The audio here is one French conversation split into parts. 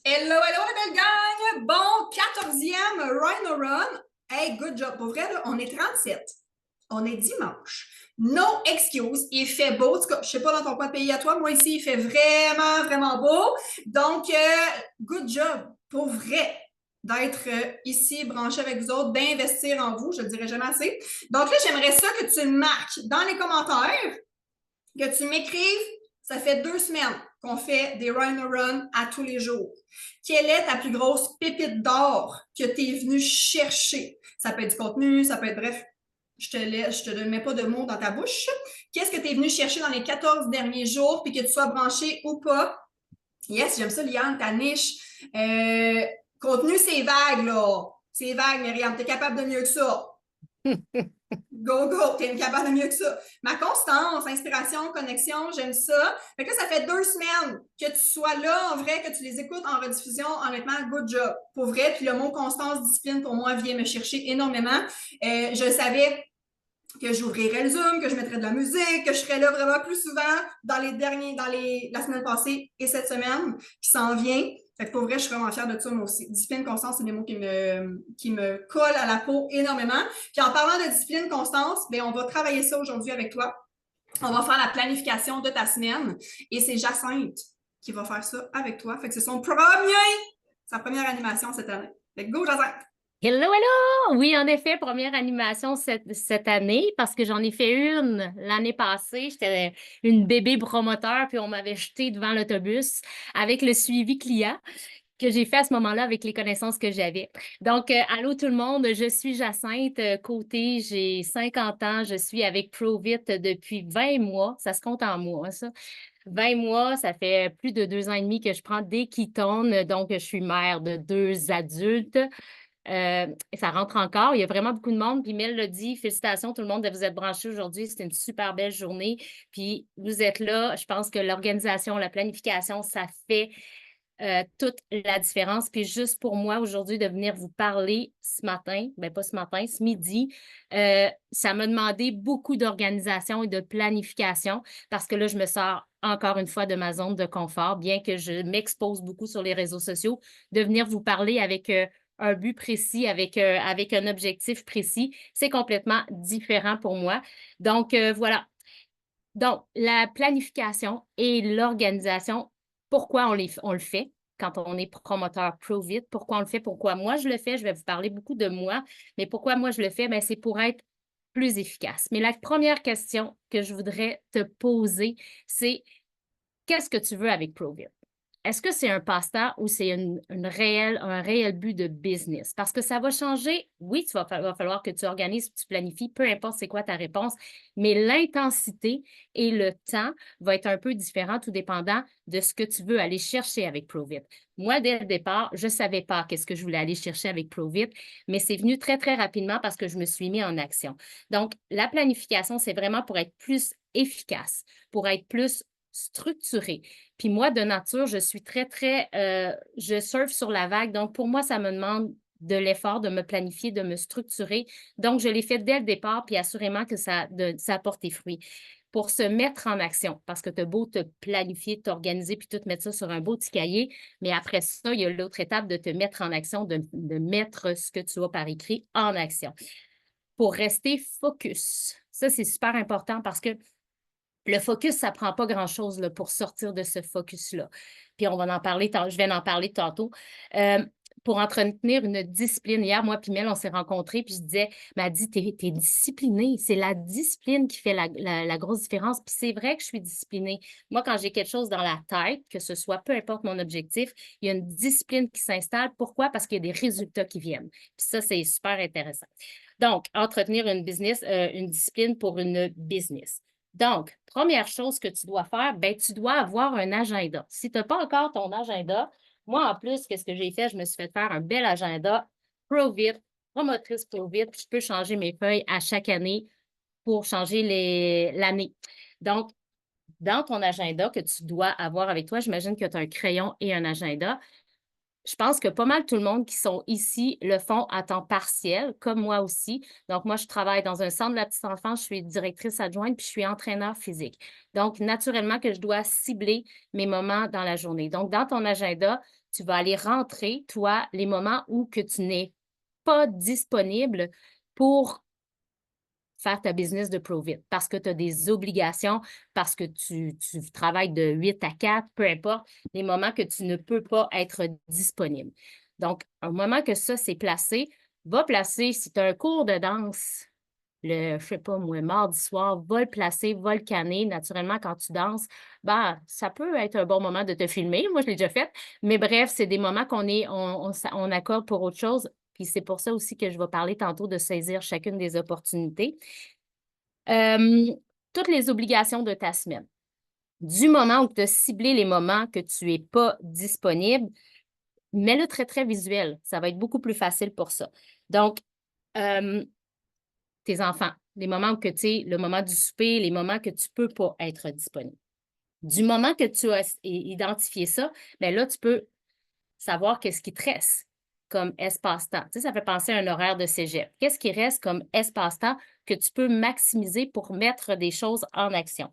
Hello, hello, la belle gang! Bon, 14e Rhino Run. Hey, good job. Pour vrai, là, on est 37. On est dimanche. No excuse. Il fait beau. En tout cas, je sais pas dans ton coin de pays à toi. Moi, ici, il fait vraiment, vraiment beau. Donc, good job. Pour vrai, d'être ici, branché avec vous autres, d'investir en vous. Je le dirai jamais assez. Donc là, j'aimerais ça que tu marques dans les commentaires, que tu m'écrives. Ça fait 2 semaines qu'on fait des Run a Run à tous les jours. Quelle est ta plus grosse pépite d'or que tu es venu chercher? Ça peut être du contenu, ça peut être bref. Je te mets pas de mots dans ta bouche. Qu'est-ce que tu es venu chercher dans les 14 derniers jours, puis que tu sois branché ou pas? Yes, j'aime ça, Liane, ta niche. Contenu, c'est vague, là. C'est vague, Myriam. Tu es capable de mieux que ça. Go, go, t'es capable de mieux que ça. Ma constance, inspiration, connexion, j'aime ça. Fait que là, ça fait 2 semaines que tu sois là, en vrai, que tu les écoutes en rediffusion. Honnêtement, good job. Pour vrai, puis le mot constance, discipline, pour moi, vient me chercher énormément. Je savais que j'ouvrirais le Zoom, que je mettrais de la musique, que je serais là vraiment plus souvent la semaine passée et cette semaine qui s'en vient. Fait que pour vrai, je suis vraiment fière de ça, moi aussi. Discipline, constance, c'est des mots qui me collent à la peau énormément. Puis en parlant de discipline, constance, bien, on va travailler ça aujourd'hui avec toi. On va faire la planification de ta semaine et c'est Jacinthe qui va faire ça avec toi. Fait que c'est sa première animation cette année. Fait que go, Jacinthe! Hello, hello! Oui, en effet, première animation cette année parce que j'en ai fait une l'année passée. J'étais une bébé promoteur, puis on m'avait jeté devant l'autobus avec le suivi client que j'ai fait à ce moment-là avec les connaissances que j'avais. Donc, allô tout le monde, je suis Jacinthe Côté, j'ai 50 ans, je suis avec ProVit depuis 20 mois, ça se compte en mois, ça. 20 mois, ça fait plus de 2 ans et demi que je prends des ketones, donc je suis mère de 2 adultes. Ça rentre encore. Il y a vraiment beaucoup de monde. Puis Mel l'a dit, félicitations tout le monde de vous être branchés aujourd'hui. C'était une super belle journée. Puis vous êtes là. Je pense que l'organisation, la planification, ça fait toute la différence. Puis juste pour moi aujourd'hui de venir vous parler ce matin, bien pas ce matin, ce midi, ça m'a demandé beaucoup d'organisation et de planification parce que là, je me sors encore une fois de ma zone de confort, bien que je m'expose beaucoup sur les réseaux sociaux, de venir vous parler avec un but précis, avec un objectif précis. C'est complètement différent pour moi. Donc, voilà. Donc, la planification et l'organisation, pourquoi on le fait quand on est promoteur ProVit? Pourquoi on le fait? Pourquoi moi je le fais? Je vais vous parler beaucoup de moi, mais pourquoi moi je le fais? Bien, c'est pour être plus efficace. Mais la première question que je voudrais te poser, c'est qu'est-ce que tu veux avec ProVit? Est-ce que c'est un passe-temps ou c'est un réel but de business? Parce que ça va changer. Oui, va falloir que tu organises, tu planifies, peu importe c'est quoi ta réponse, mais l'intensité et le temps va être un peu différent, tout dépendant de ce que tu veux aller chercher avec ProVit. Moi, dès le départ, je ne savais pas qu'est-ce que je voulais aller chercher avec ProVit, mais c'est venu très, très rapidement parce que je me suis mis en action. Donc, la planification, c'est vraiment pour être plus efficace, pour être plus structuré. Puis moi, de nature, je suis très, très, je surfe sur la vague. Donc, pour moi, ça me demande de l'effort, de me planifier, de me structurer. Donc, je l'ai fait dès le départ, puis assurément que ça a porté fruit. Pour se mettre en action, parce que tu as beau te planifier, t'organiser, puis tout mettre ça sur un beau petit cahier, mais après ça, il y a l'autre étape de te mettre en action, de mettre ce que tu as par écrit en action. Pour rester focus. Ça, c'est super important parce que le focus, ça ne prend pas grand-chose là, pour sortir de ce focus-là. Puis on va en parler, je vais en parler tantôt. Pour entretenir une discipline, hier, moi puis Mel, on s'est rencontrés, puis je disais, m'a dit, t'es disciplinée. C'est la discipline qui fait la grosse différence. Puis c'est vrai que je suis disciplinée. Moi, quand j'ai quelque chose dans la tête, que ce soit peu importe mon objectif, il y a une discipline qui s'installe. Pourquoi? Parce qu'il y a des résultats qui viennent. Puis ça, c'est super intéressant. Donc, entretenir une discipline pour une business. Donc, première chose que tu dois faire, ben, tu dois avoir un agenda. Si tu n'as pas encore ton agenda, moi, en plus, qu'est-ce que j'ai fait? Je me suis fait faire un bel agenda ProVit, promotrice ProVit. Je peux changer mes feuilles à chaque année pour changer l'année. Donc, dans ton agenda que tu dois avoir avec toi, j'imagine que tu as un crayon et un agenda. Je pense que pas mal tout le monde qui sont ici le font à temps partiel, comme moi aussi. Donc, moi, je travaille dans un centre de la petite enfance, je suis directrice adjointe, puis je suis entraîneur physique. Donc, naturellement que je dois cibler mes moments dans la journée. Donc, dans ton agenda, tu vas aller rentrer, toi, les moments où que tu n'es pas disponible pour faire ta business de Provit parce que tu as des obligations, parce que tu travailles de 8 à 4, peu importe, les moments que tu ne peux pas être disponible. Donc, un moment que ça, c'est placé, va placer, si tu as un cours de danse, je sais pas moi, mardi soir, va le placer, va le canner. Naturellement, quand tu danses, ben, ça peut être un bon moment de te filmer. Moi, je l'ai déjà fait. Mais bref, c'est des moments on accorde pour autre chose. Puis c'est pour ça aussi que je vais parler tantôt de saisir chacune des opportunités. Toutes les obligations de ta semaine. Du moment où tu as ciblé les moments que tu n'es pas disponible, mets-le très, très visuel. Ça va être beaucoup plus facile pour ça. Donc, tes enfants, les moments où que tu sais, le moment du souper, les moments que tu ne peux pas être disponible. Du moment que tu as identifié ça, bien là, tu peux savoir qu'est-ce qui te reste comme espace-temps. Tu sais, ça fait penser à un horaire de cégep. Qu'est-ce qui reste comme espace-temps que tu peux maximiser pour mettre des choses en action?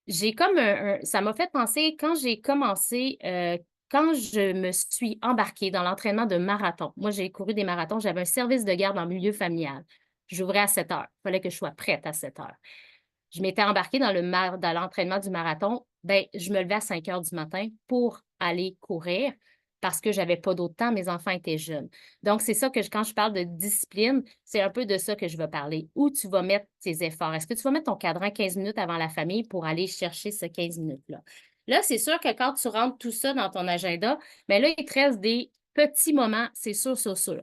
J'ai comme ça m'a fait penser quand j'ai commencé, quand je me suis embarquée dans l'entraînement de marathon. Moi, j'ai couru des marathons, j'avais un service de garde en milieu familial. J'ouvrais à 7 heures. Il fallait que je sois prête à 7 heures. Je m'étais embarquée dans l'entraînement du marathon. Ben, je me levais à 5 heures du matin pour aller courir parce que j'avais pas d'autre temps, mes enfants étaient jeunes. Donc, c'est ça que quand je parle de discipline, c'est un peu de ça que je veux parler. Où tu vas mettre tes efforts? Est-ce que tu vas mettre ton cadran 15 minutes avant la famille pour aller chercher ce 15 minutes-là? Là, c'est sûr que quand tu rentres tout ça dans ton agenda, bien là, il te reste des petits moments, c'est sûr, sûr, sûr.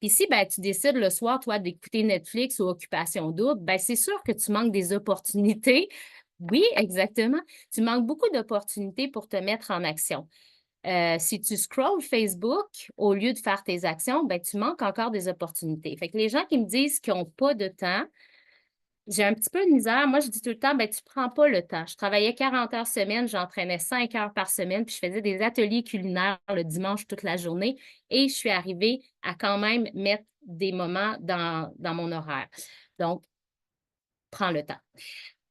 Puis si ben, tu décides le soir, toi, d'écouter Netflix ou Occupation Double, ben, c'est sûr que tu manques des opportunités. Oui, exactement. Tu manques beaucoup d'opportunités pour te mettre en action. Si tu scrolles Facebook au lieu de faire tes actions, ben, tu manques encore des opportunités. Fait que les gens qui me disent qu'ils n'ont pas de temps, j'ai un petit peu de misère. Moi, je dis tout le temps, ben, tu ne prends pas le temps. Je travaillais 40 heures semaine, j'entraînais 5 heures par semaine, puis je faisais des ateliers culinaires le dimanche toute la journée et je suis arrivée à quand même mettre des moments dans mon horaire. Donc, prends le temps.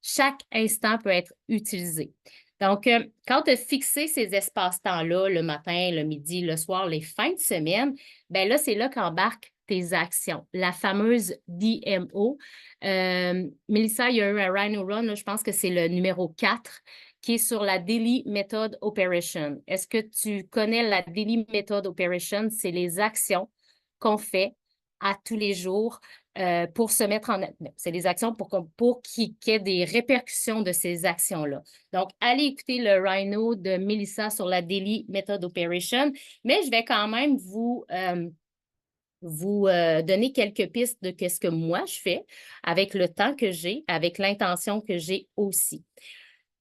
Chaque instant peut être utilisé. Donc, quand tu as fixé ces espaces-temps-là, le matin, le midi, le soir, les fins de semaine, bien là, c'est là qu'embarquent tes actions. La fameuse DMO. Mélissa, il y a eu un Rhino Run, là, je pense que c'est le numéro 4, qui est sur la Daily Method Operation. Est-ce que tu connais la Daily Method Operation? C'est les actions qu'on fait à tous les jours pour se mettre en... C'est des actions pour qu'il y ait des répercussions de ces actions-là. Donc, allez écouter le Rhino de Mélissa sur la Daily Method Operation, mais je vais quand même vous donner quelques pistes de ce que moi je fais avec le temps que j'ai, avec l'intention que j'ai aussi.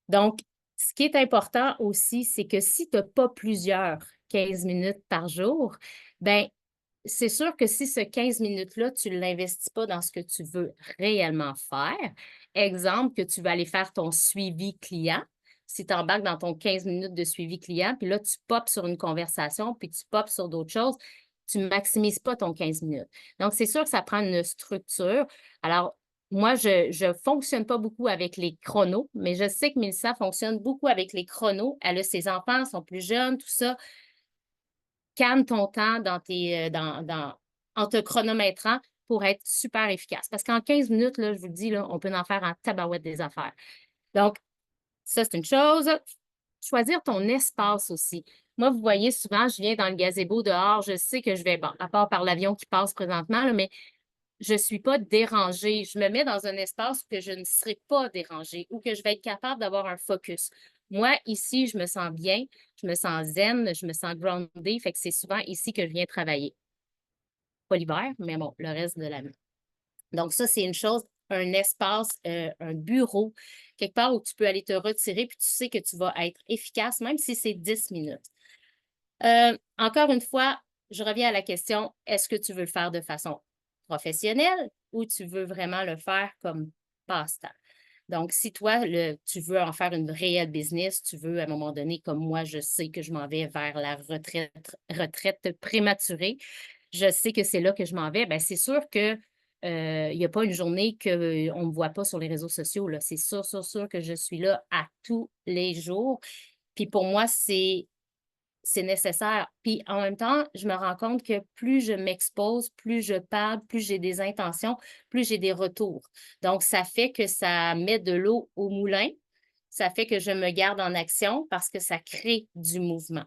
Donc, ce qui est important aussi, c'est que si tu n'as pas plusieurs 15 minutes par jour, bien, c'est sûr que si ce 15 minutes-là, tu ne l'investis pas dans ce que tu veux réellement faire, exemple, que tu vas aller faire ton suivi client, si tu embarques dans ton 15 minutes de suivi client, puis là, tu popes sur une conversation, puis tu popes sur d'autres choses, tu ne maximises pas ton 15 minutes. Donc, c'est sûr que ça prend une structure. Alors, moi, je ne fonctionne pas beaucoup avec les chronos, mais je sais que Mélissa fonctionne beaucoup avec les chronos. Elle a ses enfants, sont plus jeunes, tout ça. Calme ton temps en te chronométrant pour être super efficace. Parce qu'en 15 minutes, là, je vous le dis, là, on peut en faire en tabarouette des affaires. Donc, ça, c'est une chose. Choisir ton espace aussi. Moi, vous voyez, souvent, je viens dans le gazebo dehors, je sais que je vais, bon, à part par l'avion qui passe présentement, là, mais je ne suis pas dérangée. Je me mets dans un espace où que je ne serai pas dérangée ou que je vais être capable d'avoir un focus. Moi, ici, je me sens bien, je me sens zen, je me sens grounded. Fait que c'est souvent ici que je viens travailler. Pas l'hiver, mais bon, le reste de l'année. Donc, ça, c'est une chose, un espace, un bureau, quelque part où tu peux aller te retirer, puis tu sais que tu vas être efficace, même si c'est 10 minutes. Encore une fois, je reviens à la question, est-ce que tu veux le faire de façon professionnelle ou tu veux vraiment le faire comme passe-temps? Donc, si toi, tu veux en faire une réelle business, tu veux à un moment donné, comme moi, je sais que je m'en vais vers la retraite prématurée, je sais que c'est là que je m'en vais, bien, c'est sûr que il n'y a pas une journée qu'on ne me voit pas sur les réseaux sociaux. Là. C'est sûr, sûr, sûr que je suis là à tous les jours. Puis pour moi, c'est c'est nécessaire. Puis en même temps, je me rends compte que plus je m'expose, plus je parle, plus j'ai des intentions, plus j'ai des retours. Donc, ça fait que ça met de l'eau au moulin. Ça fait que je me garde en action parce que ça crée du mouvement.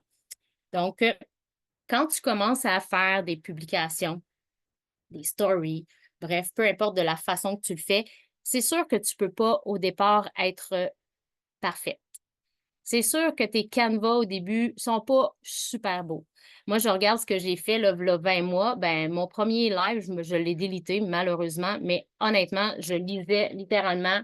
Donc, quand tu commences à faire des publications, des stories, bref, peu importe de la façon que tu le fais, c'est sûr que tu ne peux pas au départ être parfaite. C'est sûr que tes canevas au début sont pas super beaux. Moi, je regarde ce que j'ai fait là, v'là 20 mois. Ben, mon premier live, je l'ai délité malheureusement, mais honnêtement, je lisais littéralement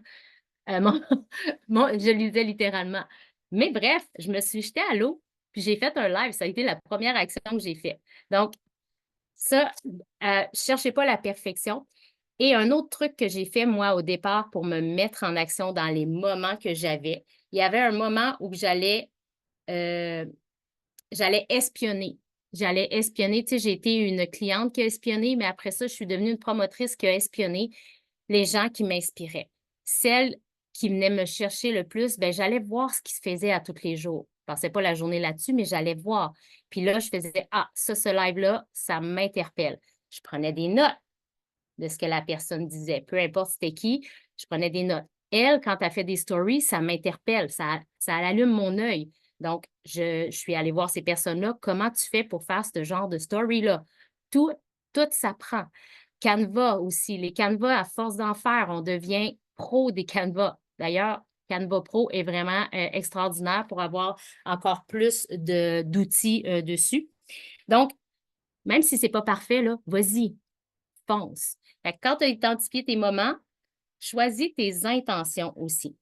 mon, je lisais littéralement. Mais bref, je me suis jetée à l'eau, puis j'ai fait un live. Ça a été la première action que j'ai faite. Donc, ça, cherchez pas la perfection. Et un autre truc que j'ai fait, moi, au départ, pour me mettre en action dans les moments que j'avais, il y avait un moment où euh, j'allais espionner. J'allais espionner. Tu sais, j'ai été une cliente qui a espionné, mais après ça, je suis devenue une promotrice qui a espionné les gens qui m'inspiraient. Celles qui venaient me chercher le plus, ben, j'allais voir ce qui se faisait à tous les jours. Je ne passais pas la journée là-dessus, mais j'allais voir. Puis là, je faisais, ah, ça, ce live-là, ça m'interpelle. Je prenais des notes de ce que la personne disait. Peu importe c'était qui, je prenais des notes. Elle, quand elle fait des stories, ça m'interpelle, ça allume mon œil. Donc, je suis allée voir ces personnes-là. Comment tu fais pour faire ce genre de story-là? Tout, tout s'apprend. Canva aussi. Les Canva, à force d'en faire, on devient pro des Canva. D'ailleurs, Canva Pro est vraiment extraordinaire pour avoir encore plus d'outils dessus. Donc, même si ce n'est pas parfait, là, vas-y, fonce. Fait que quand tu as identifié tes moments, choisis tes intentions aussi.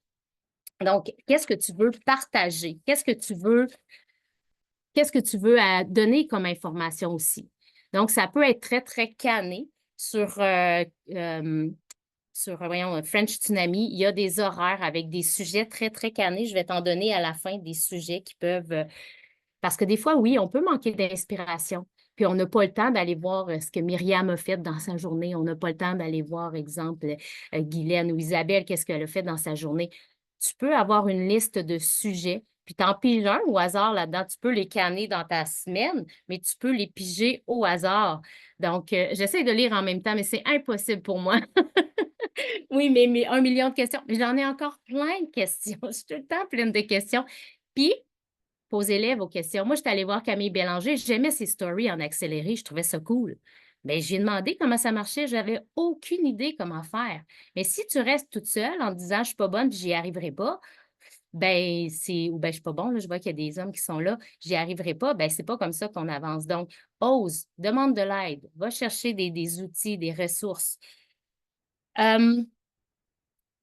Donc, qu'est-ce que tu veux partager? Qu'est-ce que tu veux donner comme information aussi? Donc, ça peut être très, très canné sur voyons, French Tsunami. Il y a des horaires avec des sujets très, très cannés. Je vais t'en donner à la fin des sujets qui peuvent parce que des fois, oui, on peut manquer d'inspiration. Puis on n'a pas le temps d'aller voir ce que Myriam a fait dans sa journée. On n'a pas le temps d'aller voir, exemple, Guylaine ou Isabelle, qu'est-ce qu'elle a fait dans sa journée. Tu peux avoir une liste de sujets, puis t'en piges un au hasard là-dedans. Tu peux les canner dans ta semaine, mais tu peux les piger au hasard. Donc, j'essaie de lire en même temps, mais c'est impossible pour moi. Oui, mais 1 million de questions. Mais j'en ai encore plein de questions. Je suis tout le temps pleine de questions. Puis, posez-les vos questions. Moi, j'étais allée voir Camille Bélanger. J'aimais ses stories en accéléré. Je trouvais ça cool. Mais j'ai demandé comment ça marchait. Je n'avais aucune idée comment faire. Mais si tu restes toute seule en te disant je ne suis pas bonne, j'y arriverai pas, ben c'est ou ben je suis pas bon, là, je vois qu'il y a des hommes qui sont là, j'y arriverai pas, ben c'est pas comme ça qu'on avance. Donc, ose, demande de l'aide, va chercher des outils, des ressources. Euh,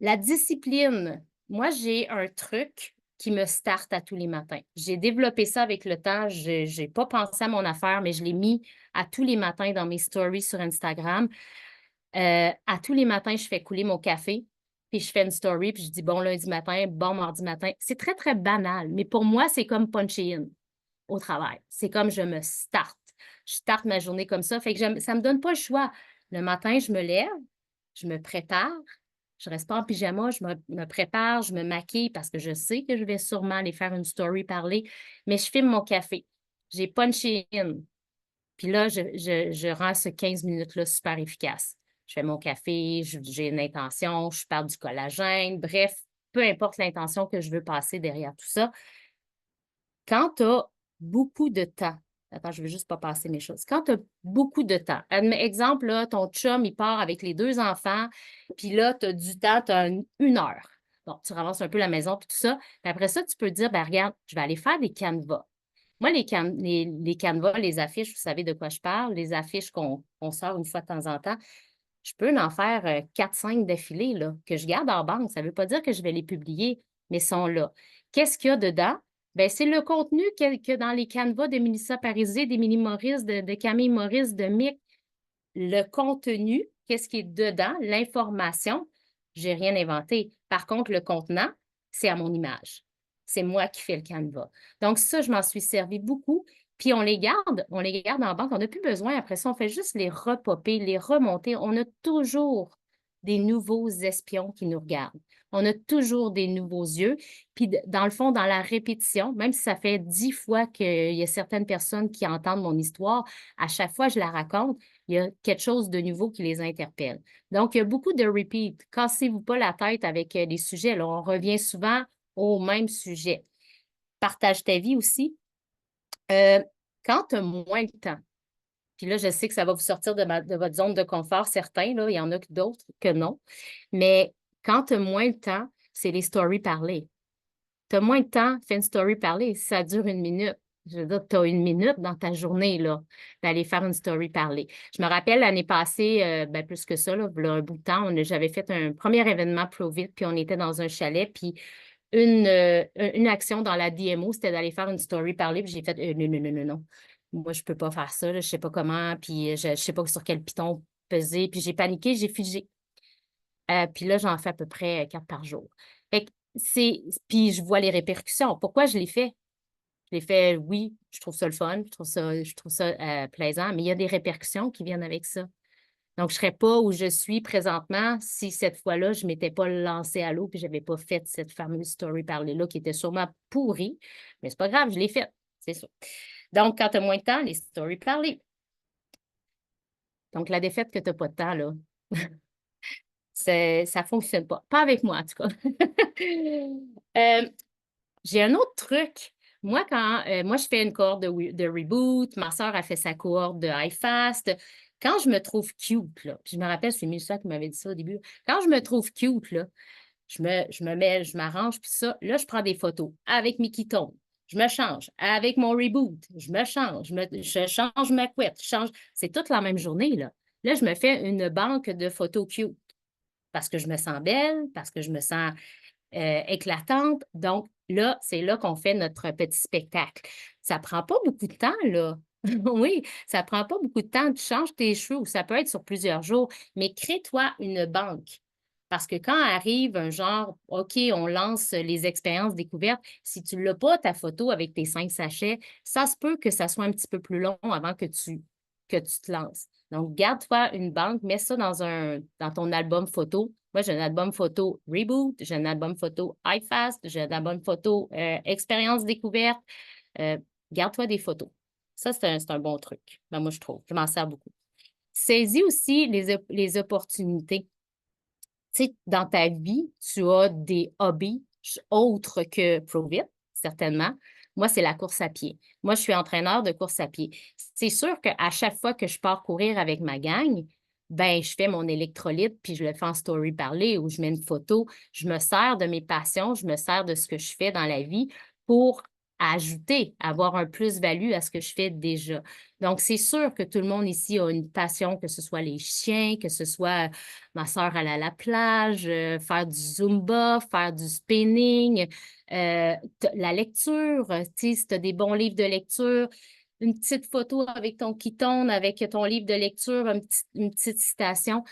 la discipline. Moi, j'ai un truc qui me starte à tous les matins. J'ai développé ça avec le temps. Je n'ai pas pensé à mon affaire, mais je l'ai mis à tous les matins dans mes stories sur Instagram. À tous les matins, je fais couler mon café, puis je fais une story, puis je dis bon lundi matin, bon mardi matin. C'est très, très banal, mais pour moi, c'est comme puncher in au travail. C'est comme je me starte. Je starte ma journée comme ça. Fait que ça ne me donne pas le choix. Le matin, je me lève, je me prépare, je ne reste pas en pyjama, je me prépare, je me maquille parce que je sais que je vais sûrement aller faire une story parler, mais je filme mon café. J'ai punché in. Puis là, je rends ce 15 minutes-là super efficace. Je fais mon café, j'ai une intention, je parle du collagène, bref, peu importe l'intention que je veux passer derrière tout ça. Quand tu as beaucoup de temps, attends, je ne veux juste pas passer mes choses. Quand tu as beaucoup de temps, exemple, là, ton chum, il part avec les 2 enfants, puis là, tu as du temps, tu as 1 heure. Bon, tu ramasses un peu la maison, puis tout ça. Puis après ça, tu peux dire, ben regarde, je vais aller faire des canevas. Moi, les canevas, les affiches, vous savez de quoi je parle, les affiches qu'on sort une fois de temps en temps, je peux en faire 4-5 d'affilée là, que je garde en banque. Ça ne veut pas dire que je vais les publier, mais sont là. Qu'est-ce qu'il y a dedans? Bien, c'est le contenu que dans les canevas de Mélissa Parisé, d'Émilie Maurice, de Camille Maurice, de Mick. Le contenu, qu'est-ce qui est dedans, l'information, je n'ai rien inventé. Par contre, le contenant, c'est à mon image. C'est moi qui fais le canevas. Donc, ça, je m'en suis servi beaucoup. Puis, on les garde en banque. On n'a plus besoin. Après ça, on fait juste les repopper, les remonter. On a toujours des nouveaux espions qui nous regardent. On a toujours des nouveaux yeux. Puis, dans le fond, dans la répétition, même si ça fait 10 fois qu'il y a certaines personnes qui entendent mon histoire, à chaque fois que je la raconte, il y a quelque chose de nouveau qui les interpelle. Donc, il y a beaucoup de repeat. Cassez-vous pas la tête avec les sujets. Là, on revient souvent au même sujet. Partage ta vie aussi. Quand tu as moins de temps, puis là, je sais que ça va vous sortir de votre zone de confort, certains, là, il y en a d'autres que non, mais quand tu as moins de temps, c'est les stories parlées. Tu as moins de temps, fais une story parlée. Si ça dure 1 minute, je veux dire, tu as 1 minute dans ta journée, là, d'aller faire une story parlée. Je me rappelle l'année passée, plus que ça, là, un bout de temps, j'avais fait un premier événement ProVit, puis on était dans un chalet, puis une action dans la DMO, c'était d'aller faire une story parler, puis j'ai fait non, non, non, non, non. Moi, je ne peux pas faire ça, là, je ne sais pas comment, puis je ne sais pas sur quel piton peser, puis j'ai paniqué, j'ai figé. Puis là, j'en fais à peu près 4 par jour. Fait que puis je vois les répercussions. Pourquoi je l'ai fait? Je l'ai fait, oui, je trouve ça le fun, je trouve ça plaisant, mais il y a des répercussions qui viennent avec ça. Donc, je ne serais pas où je suis présentement si cette fois-là, je ne m'étais pas lancée à l'eau puis je n'avais pas fait cette fameuse story parler-là qui était sûrement pourrie. Mais c'est pas grave, je l'ai faite, c'est ça. Donc, quand tu as moins de temps, les stories parler. Donc, la défaite que tu n'as pas de temps, là, ça ne fonctionne pas. Pas avec moi, en tout cas. J'ai un autre truc. Moi, moi, je fais une cohorte de reboot, ma soeur a fait sa cohorte de iFast. Quand je me trouve cute, là, puis je me rappelle, c'est Mélissa qui m'avait dit ça au début. Quand je me trouve cute, là, je m'arrange, puis ça, là, je prends des photos avec mes Tone. Je me change. Avec mon reboot, je me change. Je change ma couette. C'est toute la même journée, là. Là, je me fais une banque de photos cute parce que je me sens belle, parce que je me sens éclatante. Donc, là, c'est là qu'on fait notre petit spectacle. Ça prend pas beaucoup de temps, là. Oui, ça prend pas beaucoup de temps. Tu changes tes cheveux, ou ça peut être sur plusieurs jours, mais crée-toi une banque. Parce que quand arrive un genre, OK, on lance les expériences découvertes, si tu l'as pas, ta photo avec tes 5 sachets, ça se peut que ça soit un petit peu plus long avant que tu te lances. Donc, garde-toi une banque, mets ça dans ton album photo. Moi, j'ai un album photo Reboot, j'ai un album photo iFast, j'ai un album photo Expérience découverte. Euh, Garde-toi des photos. Ça, c'est un bon truc. Ben, moi, je trouve. Je m'en sers beaucoup. Saisis aussi les opportunités. Tu sais, dans ta vie, tu as des hobbies autres que ProVit, certainement. Moi, c'est la course à pied. Moi, je suis entraîneur de course à pied. C'est sûr qu'à chaque fois que je pars courir avec ma gang, ben, je fais mon électrolyte, puis je le fais en story parler ou je mets une photo. Je me sers de mes passions, je me sers de ce que je fais dans la vie pour ajouter, avoir un plus-value à ce que je fais déjà. Donc, c'est sûr que tout le monde ici a une passion, que ce soit les chiens, que ce soit ma soeur aller à la plage, faire du Zumba, faire du spinning, la lecture, tu sais, si tu as des bons livres de lecture, une petite photo avec ton Keton, avec ton livre de lecture, une petite citation.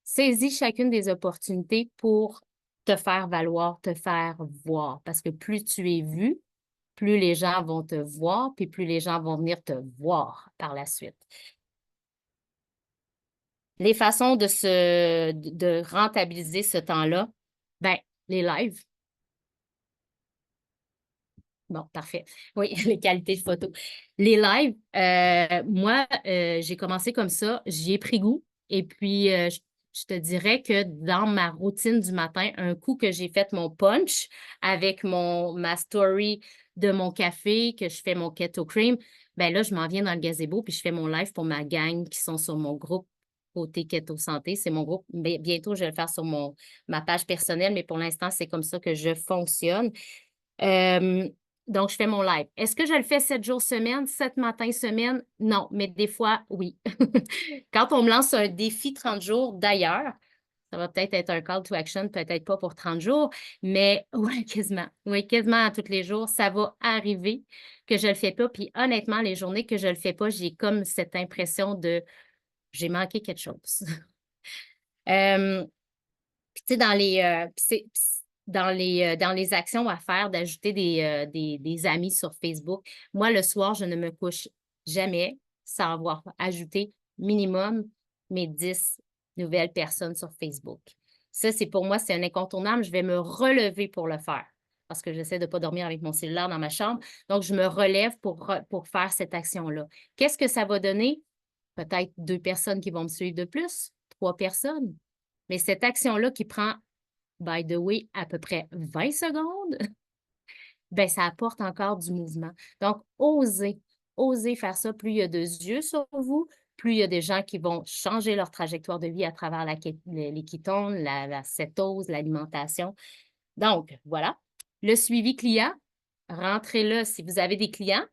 Saisis chacune des opportunités pour te faire valoir, te faire voir. Parce que plus tu es vu, plus les gens vont te voir, puis plus les gens vont venir te voir par la suite. Les façons de rentabiliser ce temps-là, ben, les lives. Bon, parfait. Oui, les qualités de photo. Les lives, moi, j'ai commencé comme ça, j'y ai pris goût. Et puis, je te dirais que dans ma routine du matin, un coup que j'ai fait mon punch avec ma story de mon café, que je fais mon keto cream, ben là, je m'en viens dans le gazebo puis je fais mon live pour ma gang qui sont sur mon groupe côté keto santé. C'est mon groupe. Bientôt, je vais le faire sur ma page personnelle, mais pour l'instant, c'est comme ça que je fonctionne. Euh, donc, je fais mon live. Est-ce que je le fais 7 jours semaine, 7 matins semaine? Non, mais des fois, oui. Quand on me lance un défi 30 jours, d'ailleurs, ça va peut-être être un call to action, peut-être pas pour 30 jours, mais oui, quasiment. Oui, quasiment à tous les jours, ça va arriver que je le fais pas. Puis honnêtement, les journées que je le fais pas, j'ai comme cette impression de j'ai manqué quelque chose. Euh, tu sais, dans les actions à faire, d'ajouter des amis sur Facebook. Moi, le soir, je ne me couche jamais sans avoir ajouté minimum mes 10 nouvelles personnes sur Facebook. Ça, c'est pour moi, c'est un incontournable. Je vais me relever pour le faire parce que j'essaie de ne pas dormir avec mon cellulaire dans ma chambre. Donc, je me relève pour faire cette action-là. Qu'est-ce que ça va donner? Peut-être 2 personnes qui vont me suivre de plus, 3 personnes. Mais cette action-là qui prend, by the way, à peu près 20 secondes, ben ça apporte encore du mouvement. Donc, osez faire ça. Plus il y a de yeux sur vous, plus il y a des gens qui vont changer leur trajectoire de vie à travers les ketones, la cétose, l'alimentation. Donc, voilà. Le suivi client, rentrez-là si vous avez des clients.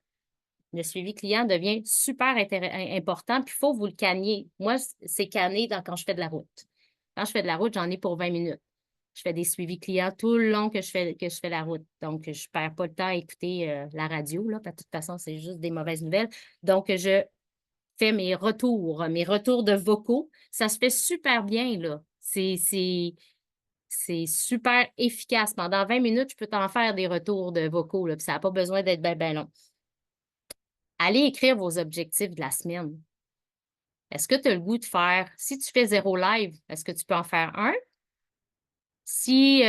Le suivi client devient super important, puis il faut vous le canner. Moi, c'est canné quand je fais de la route. Quand je fais de la route, j'en ai pour 20 minutes. Je fais des suivis clients tout le long que je fais la route. Donc, je ne perds pas le temps à écouter la radio, là, parce que de toute façon, c'est juste des mauvaises nouvelles. Donc, je fais mes retours de vocaux. Ça se fait super bien, là. C'est super efficace. Pendant 20 minutes, je peux t'en faire des retours de vocaux, là, puis ça n'a pas besoin d'être bien long. Allez écrire vos objectifs de la semaine. Est-ce que tu as le goût de faire, si tu fais 0 live, est-ce que tu peux en faire un? Si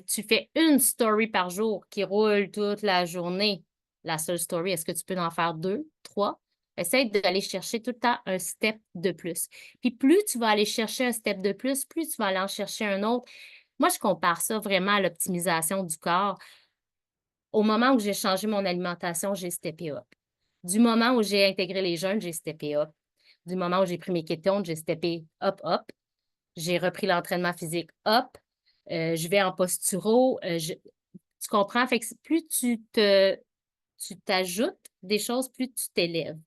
tu fais une story par jour qui roule toute la journée, la seule story, est-ce que tu peux en faire 2, 3? Essaye d'aller chercher tout le temps un step de plus. Puis plus tu vas aller chercher un step de plus, plus tu vas aller en chercher un autre. Moi, je compare ça vraiment à l'optimisation du corps. Au moment où j'ai changé mon alimentation, j'ai steppé up. Du moment où j'ai intégré les jeûnes, j'ai steppé up. Du moment où j'ai pris mes kétones, j'ai steppé up, up. J'ai repris l'entraînement physique up. Je vais en posturo. Tu comprends? Fait que plus tu t'ajoutes des choses, plus tu t'élèves.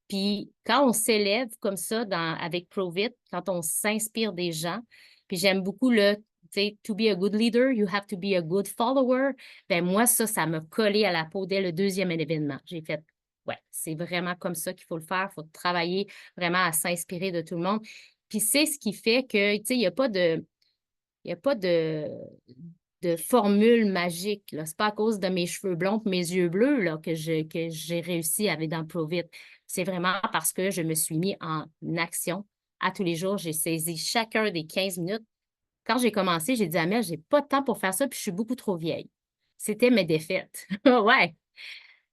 Puis quand on s'élève comme ça avec ProVit, quand on s'inspire des gens, puis j'aime beaucoup tu sais, to be a good leader, you have to be a good follower. Ben moi, ça m'a collé à la peau dès le 2e événement. J'ai fait, ouais, c'est vraiment comme ça qu'il faut le faire. Il faut travailler vraiment à s'inspirer de tout le monde. Puis c'est ce qui fait que, tu sais, il n'y a pas de formule magique. Ce n'est pas à cause de mes cheveux blonds et mes yeux bleus là, que j'ai réussi à aller dans ProVit. C'est vraiment parce que je me suis mis en action. À tous les jours, j'ai saisi chacun des 15 minutes. Quand j'ai commencé, j'ai dit à Mel, j'ai pas de temps pour faire ça, puis je suis beaucoup trop vieille. C'était mes défaites. Ouais.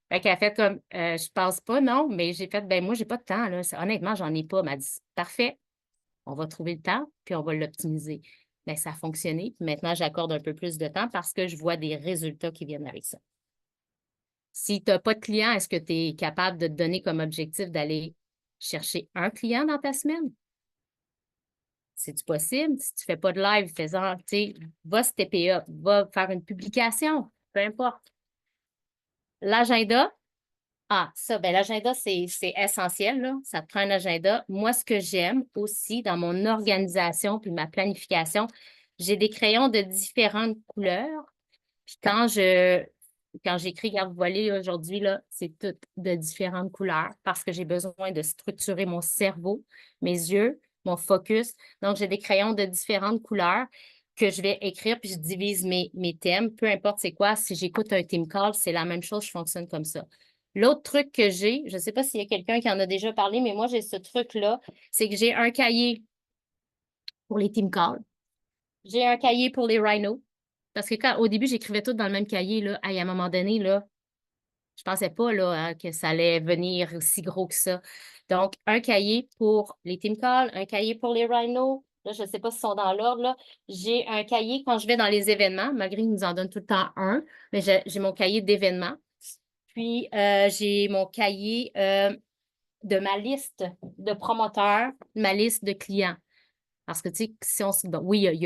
Fait qu'elle a fait comme, je pense pas, non, mais j'ai fait, ben moi, j'ai pas de temps, là. Honnêtement, j'en ai pas. Elle m'a dit, parfait, on va trouver le temps, puis on va l'optimiser. Bien, ça a fonctionné. Puis maintenant, j'accorde un peu plus de temps parce que je vois des résultats qui viennent avec ça. Si tu n'as pas de client, est-ce que tu es capable de te donner comme objectif d'aller chercher un client dans ta semaine? C'est-tu possible? Si tu ne fais pas de live, fais-en, tu sais, va stepper up, va faire une publication, peu importe. L'agenda, ça, ben l'agenda, c'est essentiel, là. Ça te prend un agenda. Moi, ce que j'aime aussi dans mon organisation puis ma planification, j'ai des crayons de différentes couleurs. Puis quand j'écris, regarde, vous voyez, aujourd'hui, là, c'est tout de différentes couleurs parce que j'ai besoin de structurer mon cerveau, mes yeux, mon focus. Donc, j'ai des crayons de différentes couleurs que je vais écrire, puis je divise mes thèmes, peu importe c'est quoi. Si j'écoute un team call, c'est la même chose, je fonctionne comme ça. L'autre truc que j'ai, je ne sais pas s'il y a quelqu'un qui en a déjà parlé, mais moi, j'ai ce truc-là, c'est que j'ai un cahier pour les team calls. J'ai un cahier pour les rhinos. Parce que au début, j'écrivais tout dans le même cahier, là. À un moment donné, là, je pensais pas là, hein, que ça allait venir aussi gros que ça. Donc, un cahier pour les team calls, un cahier pour les rhinos. Là, je ne sais pas s'ils sont dans l'ordre, là. J'ai un cahier quand je vais dans les événements, malgré qu'ils nous en donnent tout le temps un, mais j'ai mon cahier d'événements. Puis, j'ai mon cahier de ma liste de promoteurs, ma liste de clients. Parce que, tu sais, si on oui, il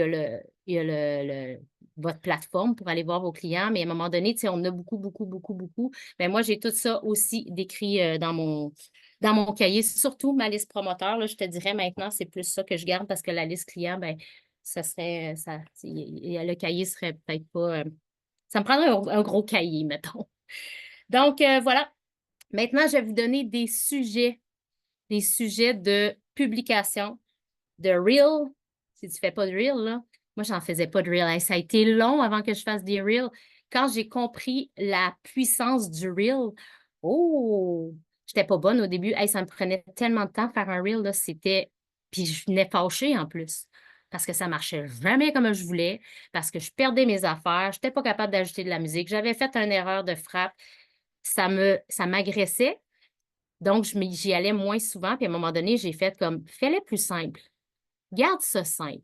y a votre plateforme pour aller voir vos clients, mais à un moment donné, tu sais, on en a beaucoup, beaucoup, beaucoup, beaucoup. Mais moi, j'ai tout ça aussi décrit dans mon cahier, surtout ma liste promoteur. Là, je te dirais maintenant, c'est plus ça que je garde parce que la liste client, ben, ça serait, le cahier serait peut-être pas, ça me prendrait un gros cahier, mettons. Donc, voilà. Maintenant, je vais vous donner des sujets de publication de Reel, si tu ne fais pas de Reel, là. Moi, j'en faisais pas de Reel. Hey, ça a été long avant que je fasse des Reels. Quand j'ai compris la puissance du Reel, oh, j'étais pas bonne au début. Hey, ça me prenait tellement de temps de faire un Reel, là, c'était... Puis je venais fâchée en plus. parce que ça marchait jamais comme je voulais, parce que je perdais mes affaires, j'étais pas capable d'ajouter de la musique, j'avais fait une erreur de frappe, ça m'agressait, donc j'y allais moins souvent, puis à un moment donné, j'ai fait comme: «Fais-le plus simple, garde ça simple».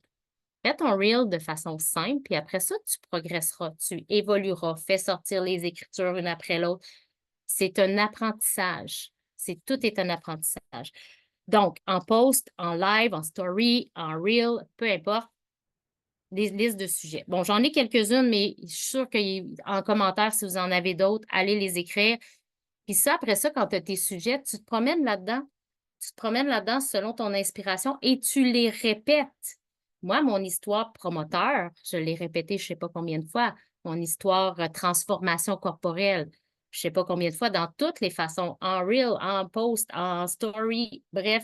Fais ton reel de façon simple, puis après ça, tu progresseras, tu évolueras, fais sortir les écritures une après l'autre. C'est un apprentissage. Tout est un apprentissage. Donc, en post, en live, en story, en reel, peu importe, des listes de sujets. Bon, j'en ai quelques-unes, mais je suis sûre qu'en commentaire, si vous en avez d'autres, allez les écrire. Puis ça, après ça, quand tu as tes sujets, tu te promènes là-dedans. Tu te promènes là-dedans selon ton inspiration et tu les répètes. Moi, mon histoire promoteur, je l'ai répétée je ne sais pas combien de fois. Mon histoire transformation corporelle, je ne sais pas combien de fois, dans toutes les façons, en reel, en post, en story, bref,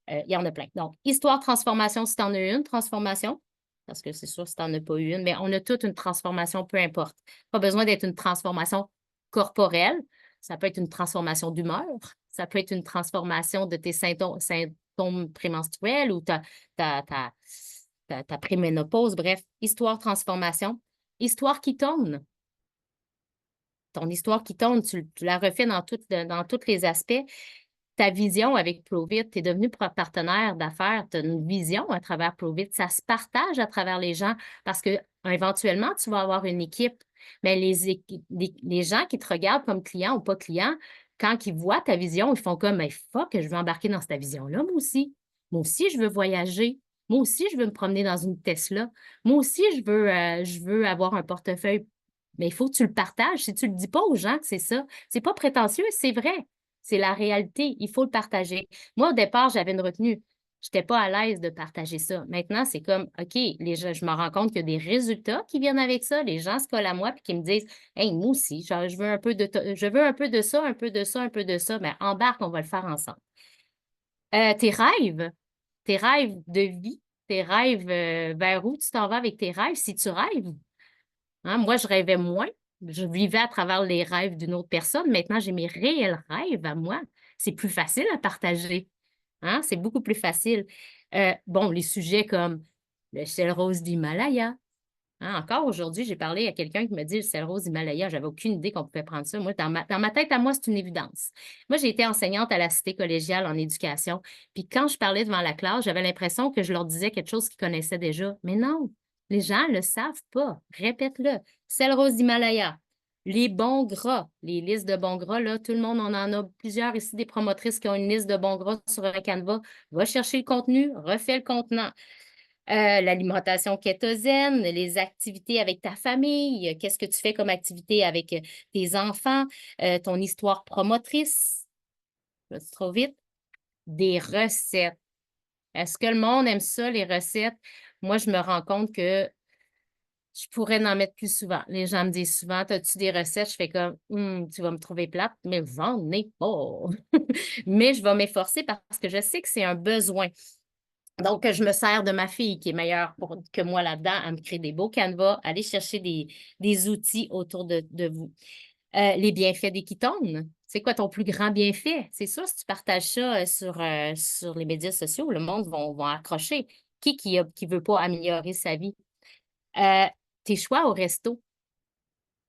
il y en a plein. Donc, histoire transformation, si tu en as une transformation, parce que c'est sûr si tu n'en as pas eu une, mais on a toute une transformation, peu importe. Pas besoin d'être une transformation corporelle. Ça peut être une transformation d'humeur, ça peut être une transformation de tes symptômes prémenstruels ou ta préménopause, bref, histoire, transformation. Histoire qui tourne. Ton histoire qui tourne, tu la refais dans tous les aspects. Ta vision avec Provit, tu es devenu partenaire d'affaires, tu as une vision à travers Provit, ça se partage à travers les gens parce que éventuellement, tu vas avoir une équipe. Mais les gens qui te regardent comme client ou pas client, quand ils voient ta vision, ils font comme, mais fuck, je veux embarquer dans cette vision-là, moi aussi. Moi aussi, je veux voyager. Moi aussi, je veux me promener dans une Tesla. Moi aussi, je veux avoir un portefeuille. Mais il faut que tu le partages. Si tu ne le dis pas aux gens que c'est ça, c'est pas prétentieux, c'est vrai. C'est la réalité. Il faut le partager. Moi, au départ, j'avais une retenue. Je n'étais pas à l'aise de partager ça. Maintenant, c'est comme, OK, je me rends compte qu'il y a des résultats qui viennent avec ça. Les gens se collent à moi et qui me disent, hey, moi aussi, genre, je veux un peu je veux un peu de ça, un peu de ça, un peu de ça. Mais embarque, on va le faire ensemble. Tes rêves de vie, tes rêves, vers où tu t'en vas avec tes rêves, si tu rêves. Hein, moi, je rêvais moins. Je vivais à travers les rêves d'une autre personne. Maintenant, j'ai mes réels rêves à moi. C'est plus facile à partager. Hein? C'est beaucoup plus facile. Bon, les sujets comme le sel rose d'Himalaya. Hein, encore aujourd'hui, j'ai parlé à quelqu'un qui me dit le sel rose d'Himalaya. J'avais aucune idée qu'on pouvait prendre ça. Moi, dans ma tête, à moi, c'est une évidence. Moi, j'ai été enseignante à la cité collégiale en éducation. Puis quand je parlais devant la classe, j'avais l'impression que je leur disais quelque chose qu'ils connaissaient déjà. Mais non, les gens ne le savent pas. Répète-le. Sel rose d'Himalaya. Les bons gras, les listes de bons gras, là, tout le monde, on en a plusieurs ici, des promotrices qui ont une liste de bons gras sur un Canva. Va chercher le contenu, refais le contenant. L'alimentation kétosène, les activités avec ta famille, qu'est-ce que tu fais comme activité avec tes enfants, ton histoire promotrice, vas-y trop vite, des recettes. Est-ce que le monde aime ça, les recettes? Moi, je me rends compte que je pourrais en mettre plus souvent. Les gens me disent souvent, as-tu des recettes? Je fais comme, tu vas me trouver plate, mais j'en ai pas. Mais je vais m'efforcer parce que je sais que c'est un besoin. Donc, je me sers de ma fille qui est meilleure que moi là-dedans à me créer des beaux canevas, aller chercher des outils autour de vous. Les bienfaits des ketones. C'est quoi ton plus grand bienfait? C'est sûr, si tu partages ça sur les médias sociaux, le monde va accrocher. Qui veut pas améliorer sa vie? Euh, Tes choix au resto.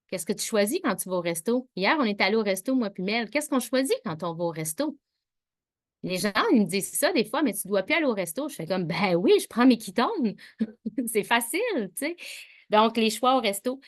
Qu'est-ce que tu choisis quand tu vas au resto? Hier, on est allé au resto, moi puis Mel. Qu'est-ce qu'on choisit quand on va au resto? Les gens, ils me disent ça des fois, mais tu dois plus aller au resto. Je fais comme, ben oui, je prends mes ketones. C'est facile, tu sais. Donc, les choix au resto.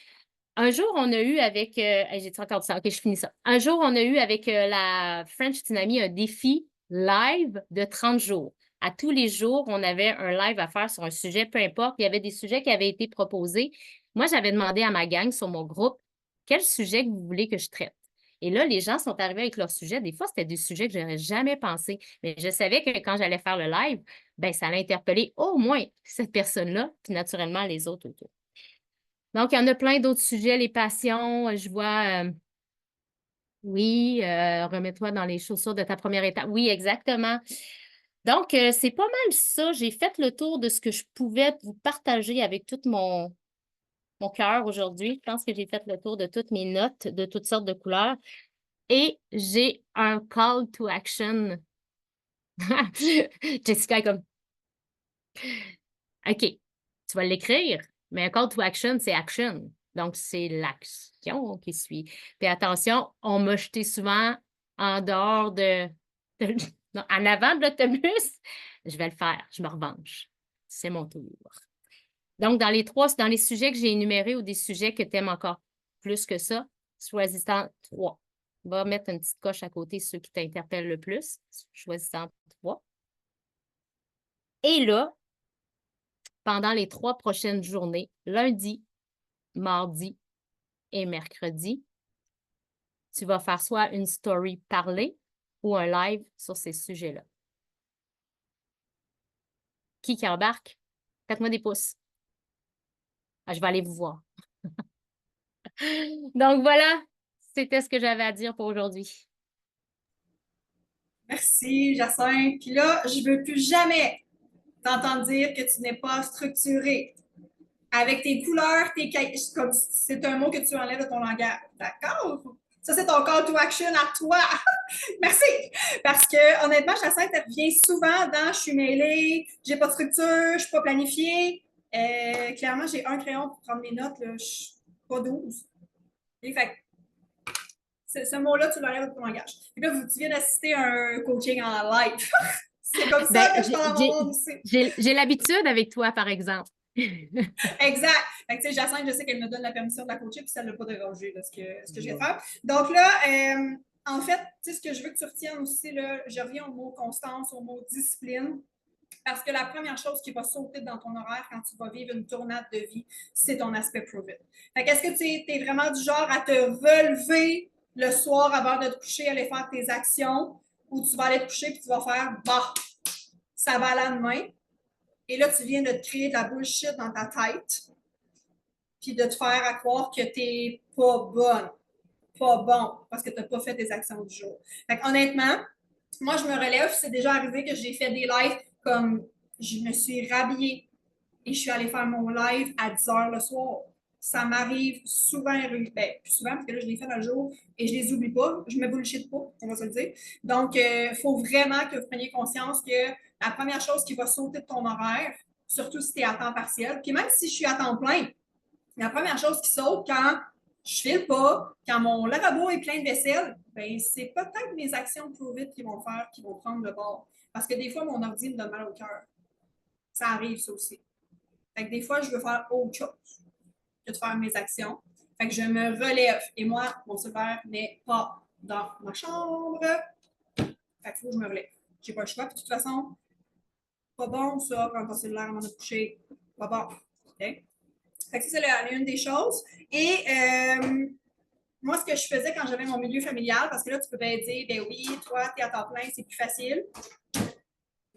Un jour, on a eu avec, j'ai-tu encore dit ça? OK, je finis ça. Un jour, on a eu avec la French Dynamie un défi live de 30 jours. À tous les jours, on avait un live à faire sur un sujet, peu importe. Il y avait des sujets qui avaient été proposés. Moi, j'avais demandé à ma gang sur mon groupe, quel sujet que vous voulez que je traite? Et là, les gens sont arrivés avec leurs sujets. Des fois, c'était des sujets que je n'aurais jamais pensé. Mais je savais que quand j'allais faire le live, ben, ça allait interpeller au moins cette personne-là, puis naturellement les autres autour. Donc, il y en a plein d'autres sujets, les passions. Je vois, oui, remets-toi dans les chaussures de ta première étape. Oui, exactement. Donc, c'est pas mal ça. J'ai fait le tour de ce que je pouvais vous partager avec tout mon cœur aujourd'hui. Je pense que j'ai fait le tour de toutes mes notes de toutes sortes de couleurs. Et j'ai un call to action. Jessica est comme, OK. Tu vas l'écrire, mais un call to action, c'est action. Donc, c'est l'action qui suit. Puis attention, on m'a jeté souvent en dehors non, en avant de l'autobus. Je vais le faire, je me revanche. C'est mon tour. Donc, dans les sujets que j'ai énumérés ou des sujets que tu aimes encore plus que ça, choisis-en 3. Va mettre une petite coche à côté ceux qui t'interpellent le plus. Choisis-en 3. Et là, pendant les 3 prochaines journées, lundi, mardi et mercredi, tu vas faire soit une story parlée ou un live sur ces sujets-là. Qui embarque? Faites-moi des pouces. Ah, je vais aller vous voir. Donc voilà, c'était ce que j'avais à dire pour aujourd'hui. Merci, Jacinthe. Puis là, je ne veux plus jamais t'entendre dire que tu n'es pas structuré. Avec tes couleurs, comme c'est un mot que tu enlèves de ton langage. D'accord? Ça, c'est ton call to action à toi. Merci. Parce que, honnêtement, Jacinthe, elle revient souvent dans je suis mêlée, j'ai pas de structure, je suis pas planifiée. Clairement, j'ai un crayon pour prendre mes notes, là, je suis pas 12. Et fait ce mot-là, tu l'enlèves de ton langage. Et là, tu viens d'assister à un coaching en live. C'est comme ça que je parle à mon monde aussi. J'ai l'habitude avec toi, par exemple. Exact. Fait que, tu sais, Jacinthe, je sais qu'elle me donne la permission de la coacher, puis ça ne l'a pas dérangé, là, ce que je vais faire. Donc là, en fait, tu sais, ce que je veux que tu retiennes aussi, là, je reviens au mot constance, au mot discipline. Parce que la première chose qui va sauter dans ton horaire quand tu vas vivre une tournade de vie, c'est ton aspect prove-it. Fait qu'est-ce que tu es vraiment du genre à te relever le soir avant de te coucher, aller faire tes actions, ou tu vas aller te coucher et tu vas faire bah, ça va à demain. Et là, tu viens de te créer de la bullshit dans ta tête, puis de te faire à croire que tu n'es pas bonne, pas bon, parce que tu n'as pas fait tes actions du jour. Fait honnêtement, moi, je me relève. C'est déjà arrivé que j'ai fait des lives comme je me suis rhabillée et je suis allée faire mon live à 10 h le soir. Ça m'arrive souvent, ben, plus souvent, parce que là, je les fais dans le jour et je les oublie pas. Je me bullshit pas, on va se le dire. Donc, il faut vraiment que vous preniez conscience que la première chose qui va sauter de ton horaire, surtout si tu es à temps partiel, puis même si je suis à temps plein, la première chose qui saute quand je file pas, quand mon lavabo est plein de vaisselle, ben c'est peut-être mes actions trop vite qui vont prendre le bord. Parce que des fois, mon ordi me donne mal au cœur. Ça arrive, ça aussi. Fait que des fois, je veux faire autre chose que de faire mes actions. Fait que je me relève. Et moi, mon cellulaire n'est pas dans ma chambre. Fait qu'il faut que je me relève. J'ai pas le choix. Puis de toute façon, pas bon ça quand ton cellulaire m'en a couché. Pas bon. Okay? Fait que ça, c'est une des choses. Et moi, ce que je faisais quand j'avais mon milieu familial, parce que là, tu peux bien dire, ben oui, toi, tu es à temps plein, c'est plus facile.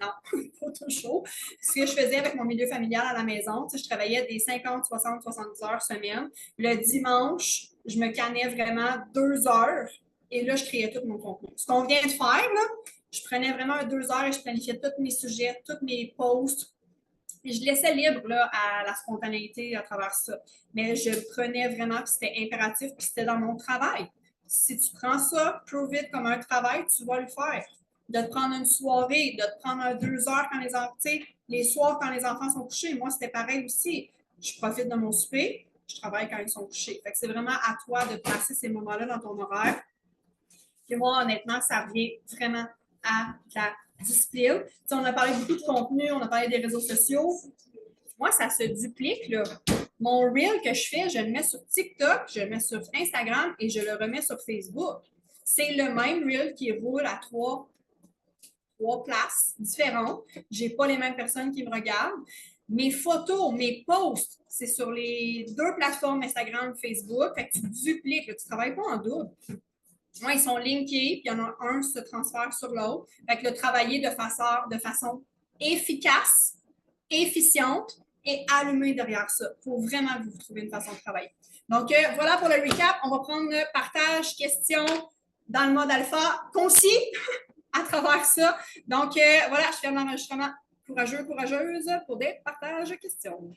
Non, pas toujours. Ce que je faisais avec mon milieu familial à la maison, tu sais, je travaillais des 50, 60, 70 heures semaine. Le dimanche, je me cannais vraiment 2 heures et là, je créais tout mon contenu. Ce qu'on vient de faire, là, je prenais vraiment 2 heures et je planifiais tous mes sujets, tous mes posts. Et je laissais libre là, à la spontanéité à travers ça. Mais je prenais vraiment que c'était impératif puis c'était dans mon travail. Si tu prends ça, prove it comme un travail, tu vas le faire. De te prendre une soirée, de te prendre 2 heures quand les soirs quand les enfants sont couchés. Moi, c'était pareil aussi. Je profite de mon souper, je travaille quand ils sont couchés. Fait que c'est vraiment à toi de placer ces moments-là dans ton horaire. Puis moi, honnêtement, ça revient vraiment à la discipline. T'sais, on a parlé beaucoup de contenu, on a parlé des réseaux sociaux. Moi, ça se duplique. Là. Mon reel que je fais, je le mets sur TikTok, je le mets sur Instagram et je le remets sur Facebook. C'est le même reel qui roule à trois places différentes. Je n'ai pas les mêmes personnes qui me regardent. Mes photos, mes posts, c'est sur les 2 plateformes Instagram et Facebook. Fait que tu dupliques, là, tu ne travailles pas en double. Moi, ils sont linkés, puis il y en a un qui se transfère sur l'autre. Fait que le travailler de façon efficace, efficiente et allumée derrière ça. Il faut vraiment que vous trouviez une façon de travailler. Donc, voilà pour le recap. On va prendre le partage, questions dans le mode alpha, concis à travers ça. Donc, voilà, je ferme l'enregistrement. Courageux, courageuse pour des partages questions.